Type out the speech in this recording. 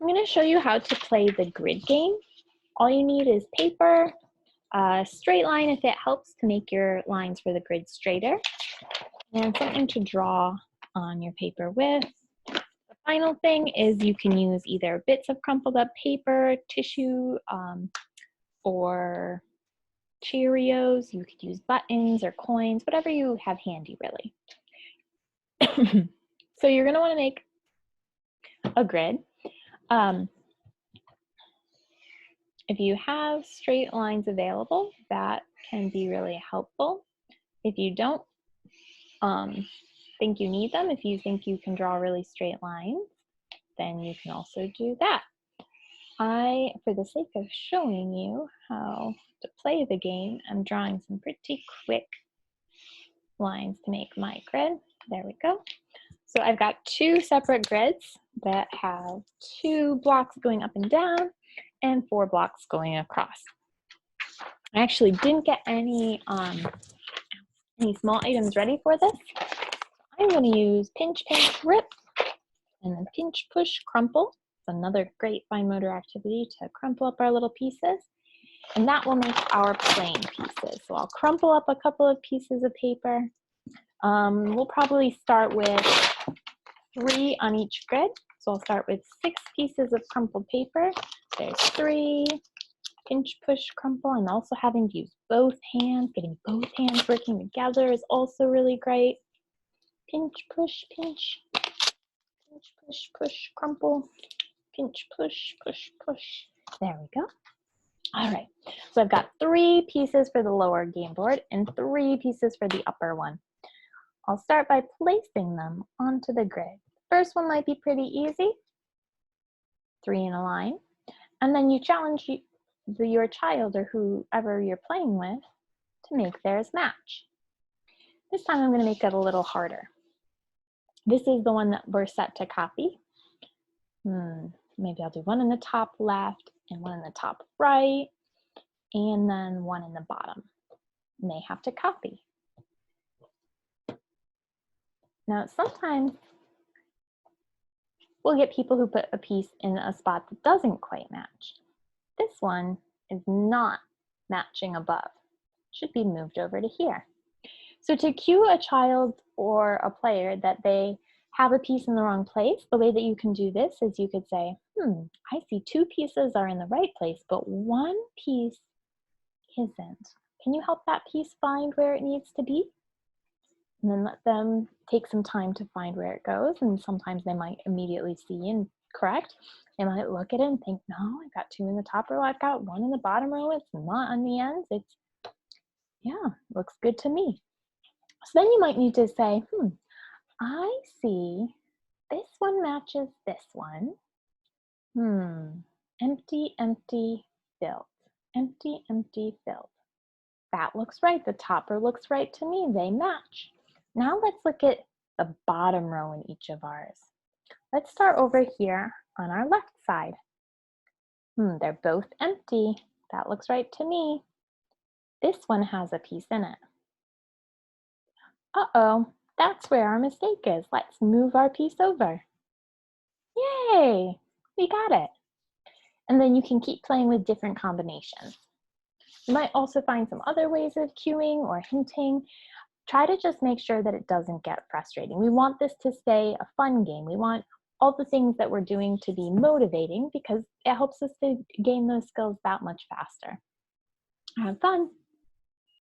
I'm going to show you how to play the grid game. All you need is paper, a straight line if it helps to make your lines for the grid straighter, and something to draw on your paper with. The final thing is you can use either bits of crumpled up paper, tissue, or Cheerios. You could use buttons or coins, whatever you have handy, really. So you're going to want to make a grid. If you have straight lines available, that can be really helpful. If you don't think you need them, if you think you can draw really straight lines, then you can also do that. For the sake of showing you how to play the game, I'm drawing some pretty quick lines to make my grid. There we go. So I've got two separate grids that have 2 blocks going up and down and 4 blocks going across. I actually didn't get any small items ready for this. I'm going to use pinch, pinch, rip, and then pinch, push, crumple. It's another great fine motor activity to crumple up our little pieces. And that will make our plain pieces. So I'll crumple up a couple of pieces of paper. We'll probably start with 3 on each grid. So I'll start with 6 pieces of crumpled paper. There's 3. Pinch, push, crumple, and also having to use both hands. Getting both hands working together is also really great. Pinch, push, pinch. Pinch, push, push, crumple. Pinch, push, push, push. There we go. All right, so I've got 3 pieces for the lower game board and 3 pieces for the upper one. I'll start by placing them onto the grid. First one might be pretty easy, 3 in a line, and then you challenge your child or whoever you're playing with to make theirs match. This time I'm going to make it a little harder. This is the one that we're set to copy. Maybe I'll do one in the top left and one in the top right, and then one in the bottom. And they have to copy. Now, sometimes we'll get people who put a piece in a spot that doesn't quite match. This one is not matching above. It should be moved over to here. So to cue a child or a player that they have a piece in the wrong place, the way that you can do this is you could say, I see 2 pieces are in the right place, but 1 piece isn't. Can you help that piece find where it needs to be? And then let them take some time to find where it goes, and sometimes they might immediately see and correct. They might look at it and think, no, I've got 2 in the top row, I've got 1 in the bottom row, it's not on the ends, yeah, looks good to me. So then you might need to say, I see this one matches this one. Empty, empty, filled. Empty, empty, filled. That looks right. The topper looks right to me. They match. Now let's look at the bottom row in each of ours. Let's start over here on our left side. They're both empty. That looks right to me. This one has a piece in it. Uh-oh, that's where our mistake is. Let's move our piece over. Yay, we got it. And then you can keep playing with different combinations. You might also find some other ways of cueing or hinting. Try to just make sure that it doesn't get frustrating. We want this to stay a fun game. We want all the things that we're doing to be motivating because it helps us to gain those skills that much faster. Have fun.